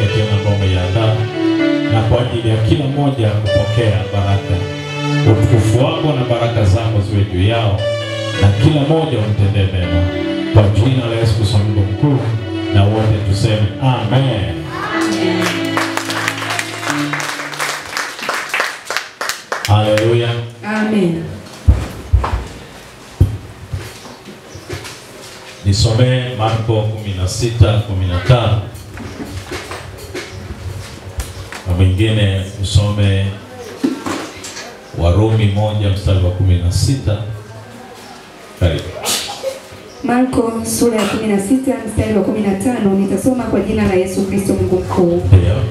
yake tena ambayo umeiandaa, na kwa ajili ya kila mmoja kupokea baraka. Utukufu wako na baraka zako ziwe juu yao, na kila mmoja umtendee mema. Kwa jina la Yesu Kristo Mungu mkuu, na wote tuseme amen. Haleluya. Amen. Nisome Marko 16:15. Na mwingine usome Warumi 1:16. Karibu. Marko sura ya 16 mstari wa 15. Nitasoma kwa jina la Yesu Kristo Mungu mkuu.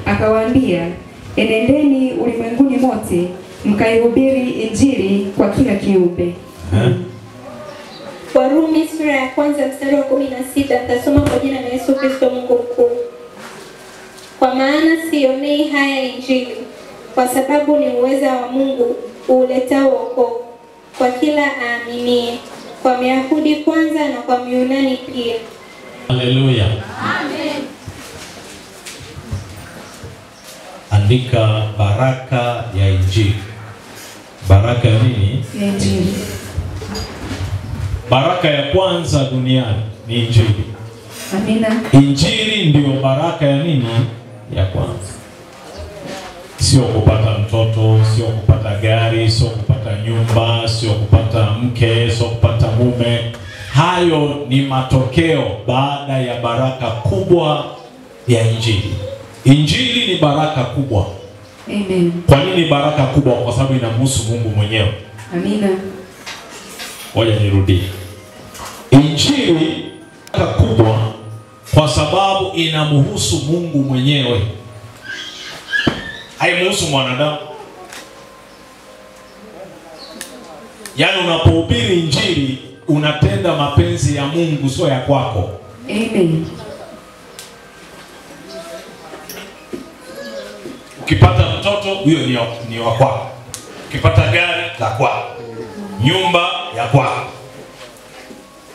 Akawaambia, enendeni ulimwenguni mote, mkaihubiri injili kwa kila kiumbe. Warumi sura ya 1 mstari wa 16. Nitasoma kwa jina la Yesu Kristo Mungu mkuu. Kwa maana sionei haya injili, kwa sababu ni uweza wa Mungu uletao wokovu kwa kila aaminie, kwa Myahudi kwanza na kwa Myunani pia. Haleluya. Amen. Andika baraka ya injili. Baraka ya nini? Ya injili. Baraka ya kwanza duniani ni injili. Amina. Injili ndio baraka ya nini? Ya kwanza. Sio kupata mtoto, sio kupata gari, sio kupata nyumba, sio kupata mke, sio kupata mume. Hayo ni matokeo baada ya baraka kubwa ya injili. Injili ni baraka kubwa. Amen. Kwa nini baraka kubwa? Kwa sababu inamhusu Mungu mwenyewe. Amina. Ngoja nirudie. Injili ni baraka kubwa kwa sababu inamhusu Mungu mwenyewe. Haimhusu mwanadamu. Yaani unapohubiri injili unatenda mapenzi ya Mungu, sio ya kwako. Amen. Ukipata mtoto huyo ni wa kwako. Ukipata gari la kwako. Nyumba ya kwako.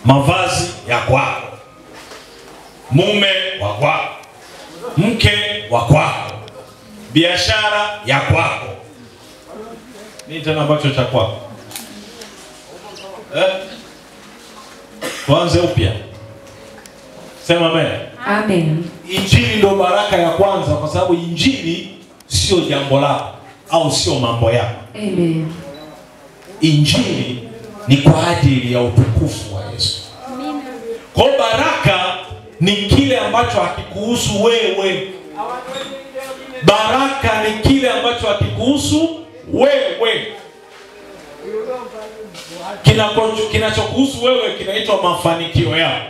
Mavazi ya kwako. Mume wa kwako. Mke wa kwako. Biashara ya kwako. Nini tena ambacho cha kwako? Tuanze upya. Sema amen. Amen. Injili ndio baraka ya kwanza kwa sababu injili sio jambo lako au sio mambo yako. Amen. Injili ni kwa ajili ya utukufu wa Yesu. Amina. Kwa baraka ni kile ambacho hakikuhusu wewe. Baraka ni kile ambacho hakikuhusu wewe. Kinachokuhusu wewe kinaitwa mafanikio yako.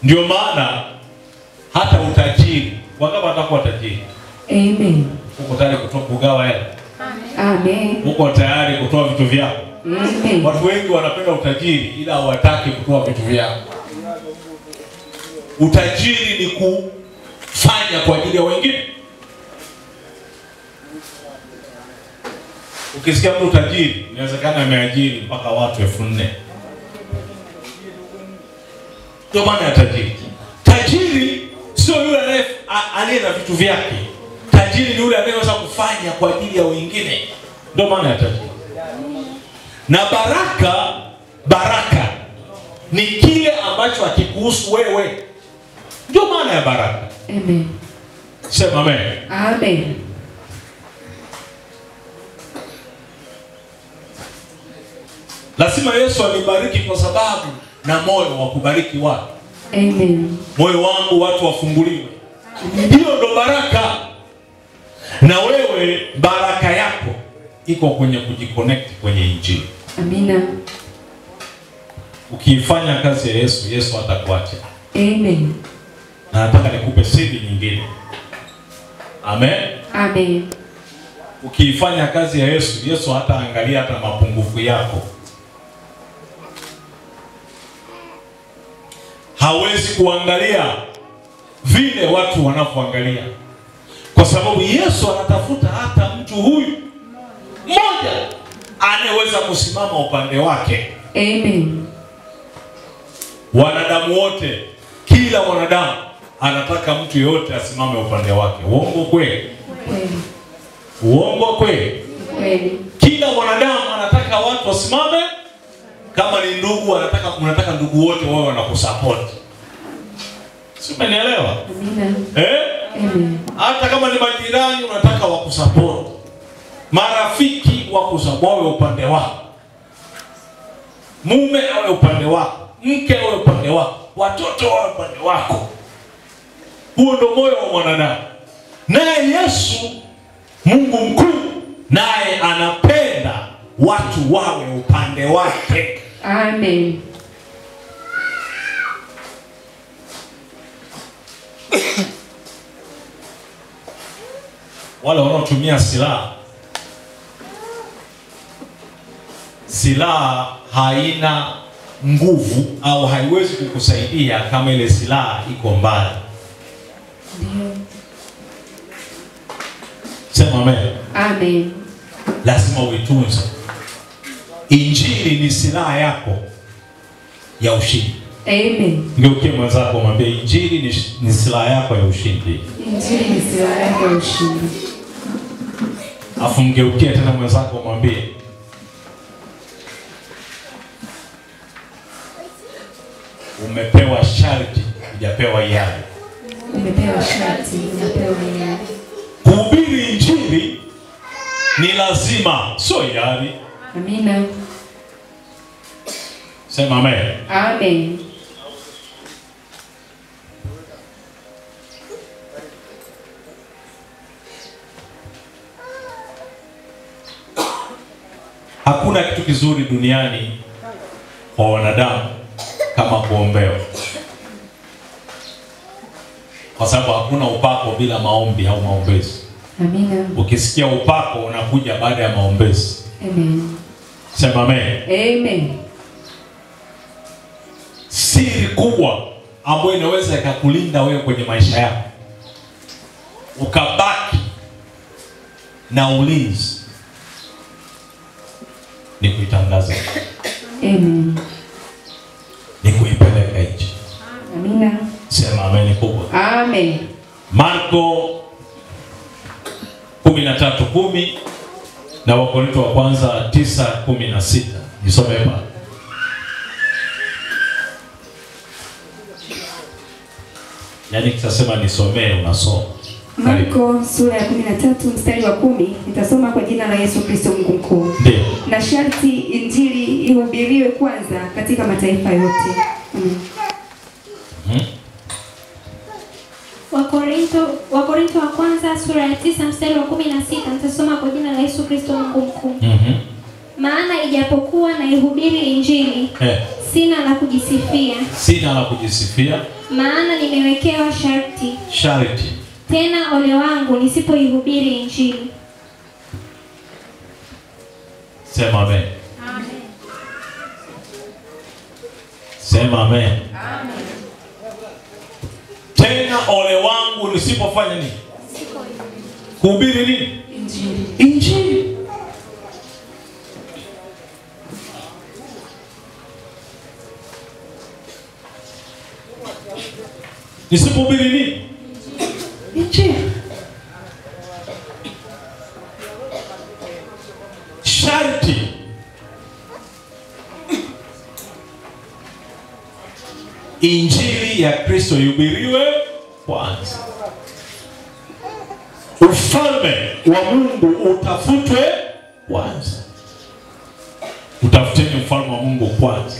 Ndio maana hata utajiri, wangapi watakuwa tajiri? Amen. Uko tayari kugawa hela? Amen. Uko tayari kutoa vitu vyako? Amen. Watu wengi wanapenda utajiri ila hawataki kutoa vitu vyao. Utajiri ni kufanya kwa ajili ya wengine. Ukisikia mtu tajiri, inawezekana ameajiri mpaka watu 4,000. Ndio maana ya tajiri. Tajiri sio yule aliye na vitu vyake. Tajiri ni yule anayeweza kufanya kwa ajili ya wengine. Ndio maana ya tajiri. Na baraka ni kile ambacho hakikuhusu wewe. Ndio maana ya baraka. Amen. Sema amen. Amen. Lazima Yesu alibariki kwa sababu na moyo wa kubariki watu. Amen. Moyo wangu watu wafunguliwe. Hiyo ndo baraka. Na wewe baraka yako iko kwenye kujiconnect kwenye injili. Amina. Ukiifanya kazi ya Yesu, Yesu hatakuacha. Amen. Na nataka nikupe siri nyingine. Amen. Amen. Ukiifanya kazi ya Yesu, Yesu hataangalia hata mapungufu yako. Hawezi kuangalia vile watu wanavyoangalia. Kwa sababu Yesu anatafuta hata mtu huyu mmoja anayeweza kusimama upande wake. Amen. wanadamu wote, kila wanadamu anataka mtu yote asimame upande wake. Uongo kweli? Kweli. Uongo kweli? Kweli. Kila wanadamu anataka watu wasimame. Kama ni ndugu, unataka ndugu wote wao wanakusupport. Si umenielewa? Amina. Amen. Hata kama ni majirani unataka wakusupport. Marafiki wakusupport upande wako. Mume awe upande wako, mke awe upande wako, watoto wawe upande wako. Huo ndio moyo wa mwanadamu. Naye Yesu, Mungu mkuu, naye anapenda watu wawe upande wake. Amen. Wale wanaotumia silaha haina nguvu au haiwezi kukusaidia kama ile silaha iko mbali. Ndio. Sema amen. Amen. Lazima uitunze. Injili ni silaha yako ya ushindi. Amen. Ngeukie mwenzako mwambie injili ni silaha yako ya ushindi. Injili ni silaha yako ya ushindi. Afu ngeukie tena mwenzako mwambie umepewa sharti, hujapewa hiari. Umepewa sharti, hujapewa hiari. Kuhubiri injili ni lazima, sio hiari. Amina. Sema amen. Amen. Hakuna kitu kizuri duniani kwa wanadamu kama kuombewa. Kwa sababu hakuna upako bila maombi au maombezi. Amina. Ukisikia upako unakuja baada ya maombezi. Amen. Sema amen. Amen. Siri kubwa ambayo inaweza ikakulinda wewe kwenye maisha yako ukabaki na ulinzi ni kuitangaza. Amen. Ni kuipeleka nje. Amina. Sema amen kubwa. Amen. Marko 13:10 na Wakorintho wa kwanza 9:16. Nisome hapa. Yaani kitasema nisomee unasoma. Marko sura ya 13 mstari wa 10, nitasoma kwa jina la Yesu Kristo Mungu mkuu. Ndio. Na sharti injili ihubiriwe kwanza katika mataifa yote. Wakorintho wa kwanza sura ya 9 mstari wa 16, nitasoma kwa jina la Yesu Kristo Mungu mkuu. Maana ijapokuwa na ihubiri injili, sina la kujisifia. Sina la kujisifia. Maana nimewekewa sharti. Sharti. Tena ole wangu nisipoihubiri injili. Sema amen. Amen. Sema amen. Amen. Tena ole wangu nisipofanya nini? Kuhubiri nini? Injili. Injili. Nisipohubiri nini? Injili. Sharti injili ya Kristo ihubiriwe kwanza. Ufalme wa Mungu utafutwe kwanza. Utafuteni ufalme wa Mungu kwanza.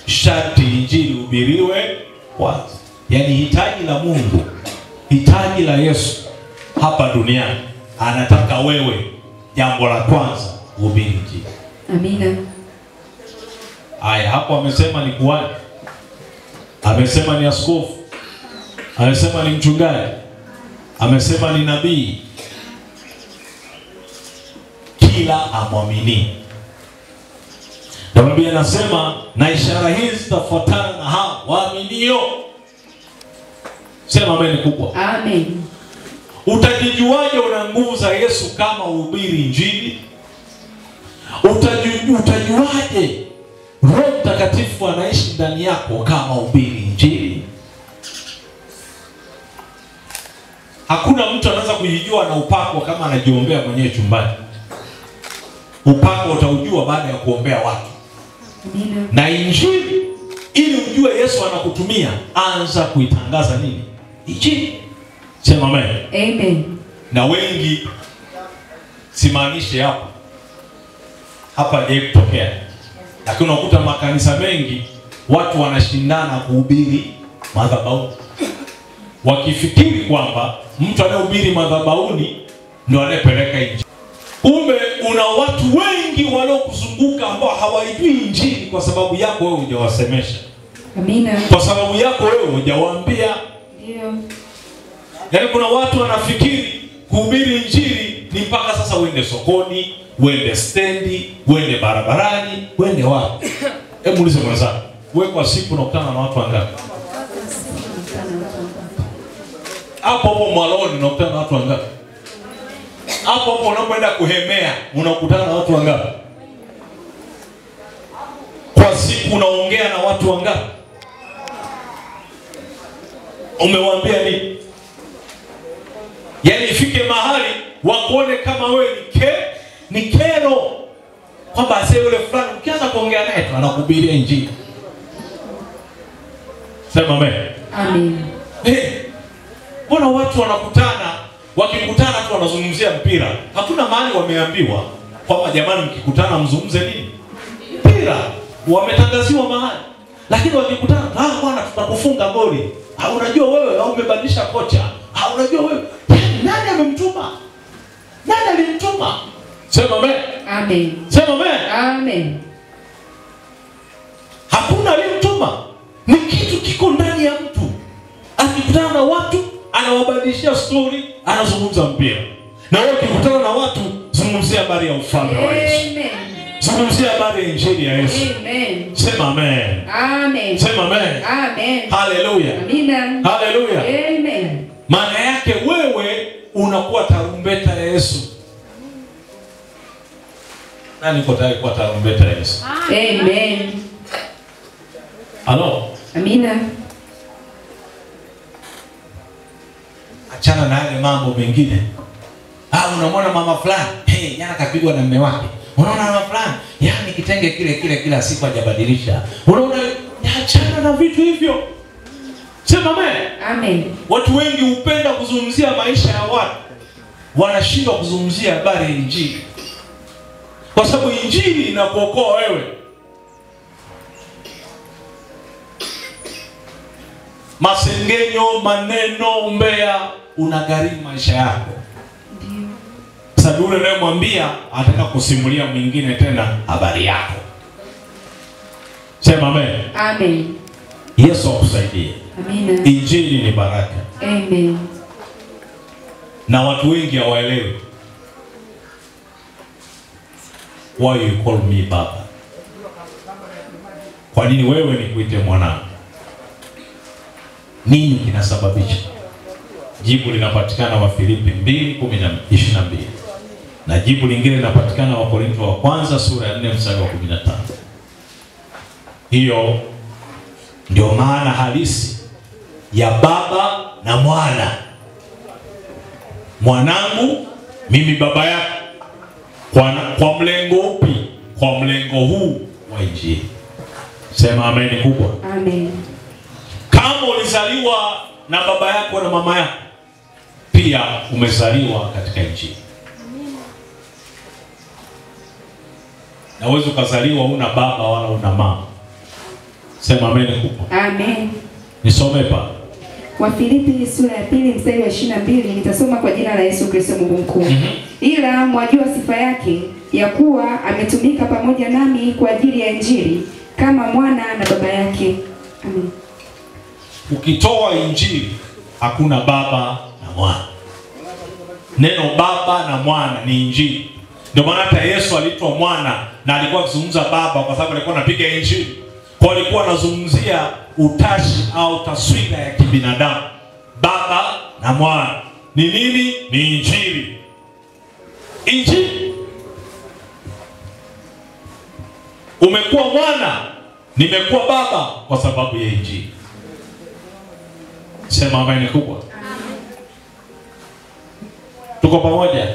Sharti injili ihubiriwe kwanza. Yaani hitaji la Mungu, hitaji la Yesu hapa duniani, anataka wewe jambo la kwanza uhubiri injili. Amina. Aya, hapo amesema ni kuhani. Amesema ni askofu. Amesema ni mchungaji. Amesema ni nabii. Kila amwamini. Na Biblia inasema na ishara hizi zitafuatana na hao waaminio. Sema amen kubwa. Amen. Utajijuaje una nguvu za Yesu kama uhubiri injili? Utajuaje Roho Mtakatifu anaishi ndani yako kama ubiri injili. Hakuna mtu anaweza kujijua na upako kama anajiombea mwenyewe chumbani. Upako utaujua baada ya kuombea watu. Amina. Na injili, ili ujue Yesu anakutumia, anza kuitangaza nini? Injili. Sema amen. Amen. Na wengi, simaanishi hapa je kutokea, lakini unakuta makanisa mengi watu wanashindana kuhubiri madhabahuni, wakifikiri kwamba mtu anayehubiri madhabahuni ndio anayepeleka injili. Kumbe una watu wengi waliokuzunguka ambao hawaijui injili kwa sababu yako wewe hujawasemesha. Amina. Kwa sababu yako wewe hujawaambia. Ndio. Yaani kuna watu wanafikiri kuhubiri injili ni mpaka sasa uende sokoni, uende stendi, uende barabarani, uende wapi? Hebu muulize mwenzako, wewe kwa siku unakutana na watu wangapi? Hapo mwaloni unakutana na watu wangapi? Hapo unapoenda kuhemea unakutana na watu wangapi? Kwa siku unaongea na watu wangapi? Umewaambia nini? Yaani ifike mahali wakuone kama wewe ni kero, kwamba asema yule fulani ukianza kuongea naye tu anakuhubiria injili. Sema amen. Amen. Mbona watu wanakutana, wakikutana tu wanazungumzia mpira? Hakuna mahali wameambiwa kwamba jamani mkikutana mzungumze nini? Mpira. Wametangaziwa mahali. Lakini wakikutana, bwana tutakufunga goli. Unajua wewe au umebadilisha kocha. Unajua wewe nani amemtuma? Nani alimtuma? Sema amen. Amen. Sema amen. Amen. Hakuna alimtuma. Ni kitu kiko ndani ya mtu. Akikutana na watu anawabadilishia story, anazungumza mpira. Na wewe ukikutana na watu zungumzia habari ya ufalme wa Yesu. Amen. Zungumzia habari ya injili ya Yesu. Amen. Sema amen. Amen. Sema amen. Amen. Hallelujah. Amina. Hallelujah. Amen. Maana yake wewe unakuwa tarumbeta ya Yesu. Nani uko tayari kuwa tarumbeta ya Yesu? Amen. Halo. Amina. Achana na yale mambo mengine. Unamwona mama fulani, jana kapigwa na mume wake. Unaona mama fulani, yani kitenge kile kila siku hajabadilisha. Unaona, achana na vitu hivyo. Sema amen. Amen. Watu wengi hupenda kuzungumzia maisha ya watu, wanashindwa kuzungumzia habari ya injili. Kwa sababu injili inakuokoa wewe. Masengenyo, maneno, umbea unagharimu maisha yako. Ndio. Sababu yule anayemwambia anataka kusimulia mwingine tena habari yako. Sema amen. Amen. Yesu akusaidie. Amina. Injili ni baraka. Amen. Na watu wengi hawaelewi. Why you call me baba? Kwa nini wewe nikuite mwanangu? Nini kinasababisha? Jibu linapatikana Wafilipi 2:22. Na jibu lingine linapatikana Wakorintho wa kwanza sura ya 4 mstari wa 15. Hiyo ndio maana halisi ya baba na mwana. Mwanangu, mimi baba yako. Kwa mlengo upi? Kwa mlengo huu wa injili. Sema amen kubwa. Amen. Kama ulizaliwa na baba yako na mama yako, pia umezaliwa katika injili. Na uwezo ukazaliwa una baba wala una mama. Sema amen kubwa. Amen. Nisome pa Wafilipi sura ya 2 mstari wa 22, nitasoma kwa jina la Yesu Kristo Mungu mkuu. Ila mwajua sifa yake ya kuwa ametumika pamoja nami kwa ajili ya injili kama mwana na baba yake. Amen. Ukitoa injili hakuna baba na mwana. Neno baba na mwana ni injili. Ndio maana hata Yesu aliitwa mwana na alikuwa akizungumza baba kwa sababu alikuwa anapiga injili. Kwa alikuwa anazungumzia utashi au taswira ya kibinadamu. Baba na mwana. Ni nini? Ni injili. Injili. Umekuwa mwana, nimekuwa baba kwa sababu ya Injili. Sema amen kubwa. Tuko pamoja?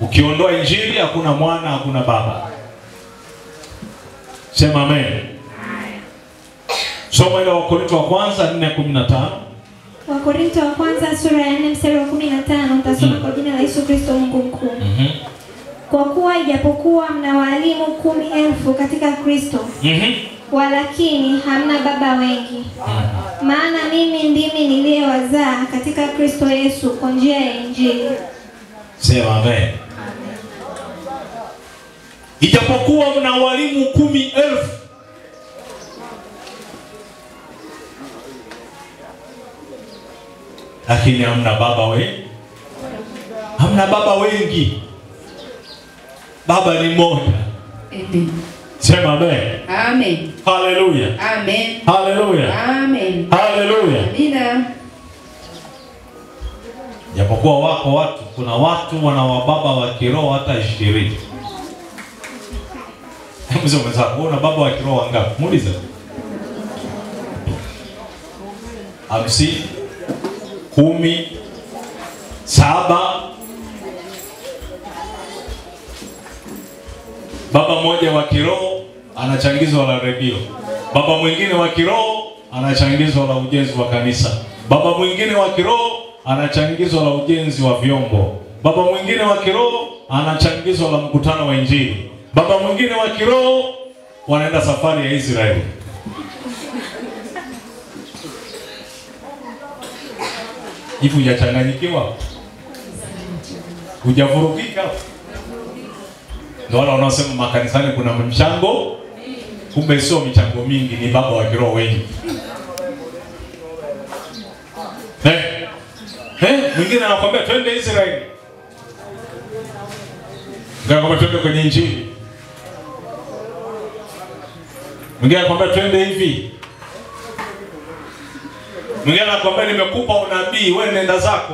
Ukiondoa Injili hakuna mwana, hakuna baba. Sema amen. Soma ile Wakorintho wa kwanza 4:15. Wakorintho wa kwanza sura ya 4 mstari wa 15 utasoma kwa jina la Yesu Kristo Mungu mkuu. Kwa kuwa ijapokuwa mna walimu 10,000 katika Kristo, walakini hamna baba wengi. Maana mimi ndimi niliyewazaa katika Kristo Yesu kwa njia ya Injili. Sema amen. Ijapokuwa mna walimu 10,000, lakini hamna baba wengi. Hamna baba wengi. Baba ni mmoja. Amen. Sema amen. Amen. Hallelujah. Amen. Hallelujah. Amen. Hallelujah. Amina. Japokuwa wako watu, kuna watu wana wababa wa kiroho hata 20. Hebu sema sasa, una baba wa kiroho wangapi? Muulize. 50, 10, 7. Baba mmoja wa kiroho anachangizwa la redio. Baba mwingine wa kiroho anachangizwa la ujenzi wa kanisa. Baba mwingine wa kiroho anachangizwa la ujenzi wa vyombo. Baba mwingine wa kiroho anachangizwa la mkutano wa Injili. Baba mwingine wa kiroho wanaenda safari ya Israeli. Hivi hujachanganyikiwa? Hujavurugika? Ndio wale wanaosema makanisani kuna mchango, kumbe sio michango mingi, ni baba wa kiroho wengi. Mwingine anakuambia twende Israeli. Ngao twende kwenye Injili. Mwingine anakuambia twende hivi. Mwingine anakuambia nimekupa unabii, wewe nenda zako.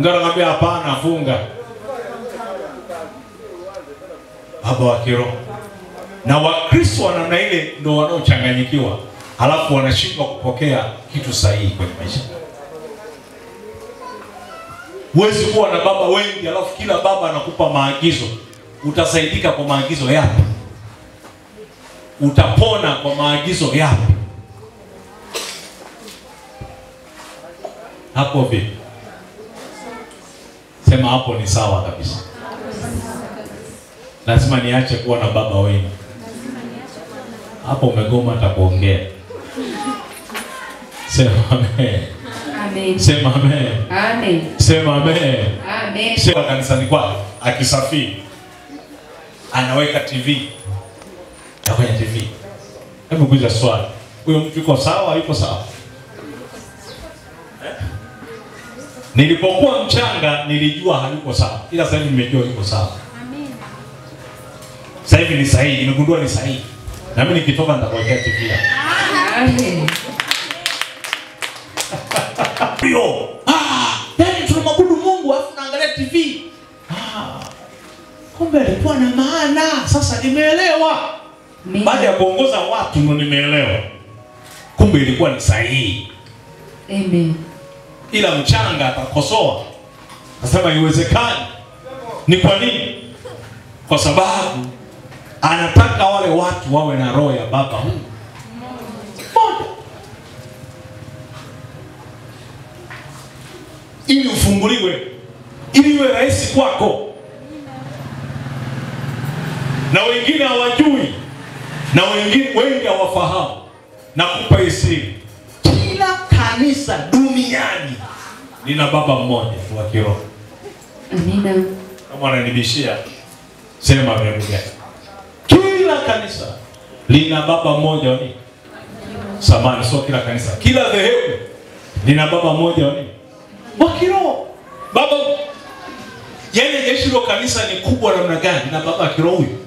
Ngao anakuambia hapana, funga. Baba wa kiroho. Na Wakristo wana namna ile ndio wanaochanganyikiwa, halafu wanashindwa kupokea kitu sahihi kwenye maisha. Huwezi kuwa na baba wengi halafu kila baba anakupa maagizo. Utasaidika kwa maagizo yapi? Utapona kwa maagizo yapi? Hapo vipi? Sema hapo ni sawa kabisa. Lazima niache kuwa na baba wengi. Hapo umegoma hata kuongea. Sema amen. Amen. Sema amen. Amen. Sema amen. Amen. Sema kanisani kwake akisafiri anaweka TV. Na kwenye TV. Hebu kuuliza swali. Huyo mtu yuko sawa, yuko sawa? Nilipokuwa mchanga nilijua hayuko sawa. Ila sasa hivi nimejua yuko sawa. Amen. Sasa hivi ni sahihi, nimegundua ni sahihi. Na mimi nikitoka nitakuwekea TV. Amen. Ndio. Yaani tunamwabudu Mungu afu naangalia TV. Kumbe alikuwa na maana. Sasa nimeelewa. Baada ya kuongoza watu ndo nimeelewa. Kumbe ilikuwa ni sahihi. Amen. Ila mchanga atakosoa. Nasema iwezekani. Ni kwa nini? Kwa sababu anataka wale watu wawe na roho ya baba huyu. Ili ufunguliwe, ili iwe rahisi kwako. Na wengine hawajui, na wengi hawafahamu. Na kupa isiri, kila kanisa duniani lina baba mmoja wa kiroho. Amina. Kama ananibishia, sema amerudia. Kila kanisa lina baba mmoja wa nini? Samani, sio kila kanisa. Kila dhehebu lina baba mmoja wa nini? Wa kiroho. Baba, yaani jeshi la kanisa ni kubwa namna gani na baba kiroho huyu?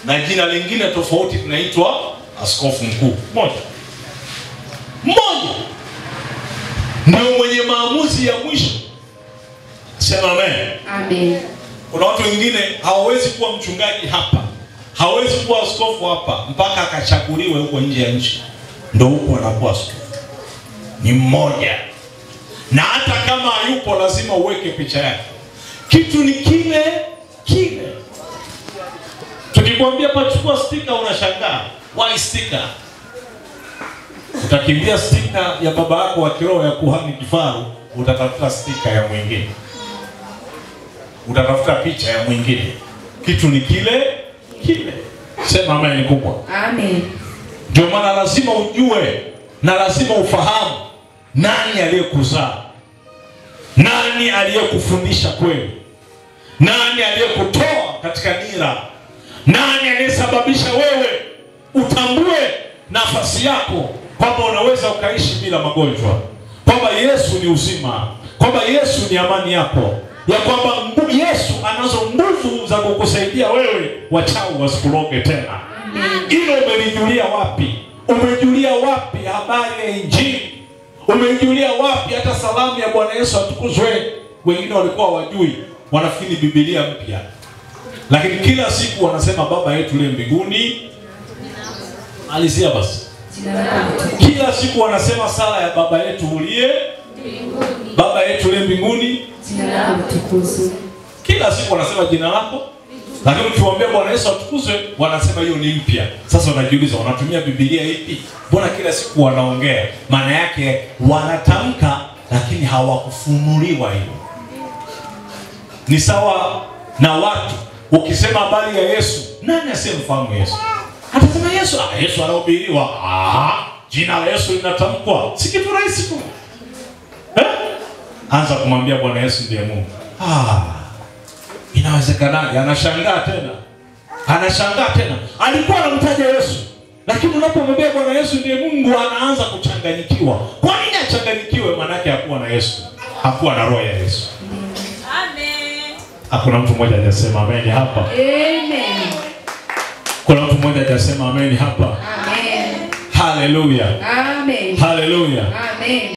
Na jina lingine tofauti tunaitwa askofu mkuu. Mmoja ndio mwenye maamuzi ya mwisho. Sema amen. Amen. Kuna watu wengine hawawezi kuwa mchungaji hapa, hawawezi kuwa askofu hapa mpaka akachaguliwe huko nje ya nchi, ndio huko anakuwa askofu. Ni mmoja, na hata kama hayupo lazima uweke picha yake. Kitu ni kile kile. Tukikwambia pachukua stika unashangaa. Why stika? Utakimbia stika ya baba yako wa kiroho ya kuhani kifaru, utatafuta stika ya mwingine. Utatafuta picha ya mwingine. Kitu ni kile kile. Sema amen kubwa. Amen. Ndio maana lazima ujue na lazima ufahamu nani aliyekuzaa. Nani aliyekufundisha kweli? Nani aliyekutoa katika nira? Nani aliyesababisha wewe utambue nafasi yako, kwamba unaweza ukaishi bila magonjwa, kwamba Yesu ni uzima, kwamba Yesu ni amani yako, ya kwamba Yesu anazo nguvu za kukusaidia wewe wachawi wasikuloge tena. Hilo umelijulia wapi? Umejulia wapi habari ya Injili? Umejulia wapi hata salamu ya Bwana Yesu atukuzwe? Wengine walikuwa wajui, wanafikiri Biblia mpya. Lakini kila siku wanasema baba yetu uliye mbinguni. Alizia basi. Kila siku wanasema sala ya baba yetu uliye mbinguni. Baba yetu uliye mbinguni, jina lako litukuzwe. Kila siku wanasema jina lako. Lakini ukiwaambia Bwana Yesu atukuzwe, wanasema hiyo ni mpya. Sasa unajiuliza wanatumia Biblia ipi? Mbona kila siku wanaongea? Maana yake wanatamka lakini hawakufunuliwa hilo. Ni sawa na watu ukisema habari ya Yesu, nani asiyemfahamu Yesu? Atasema Yesu anahubiriwa. Jina la Yesu linatamkwa. Si kitu rahisi tu. Anza kumwambia Bwana Yesu ndiye Mungu. Inawezekanaje? Anashangaa tena. Alikuwa anamtaja Yesu, lakini unapomwambia Bwana Yesu ndiye Mungu anaanza kuchanganyikiwa. Kwa nini achanganyikiwe? Maana yake hakuwa na Yesu. Hakuwa na roho ya Yesu. Amen. Hakuna mtu mmoja hajasema amen hapa. Amen. Kuna mtu mmoja hajasema amen hapa. Amen. Hallelujah. Amen. Hallelujah. Amen.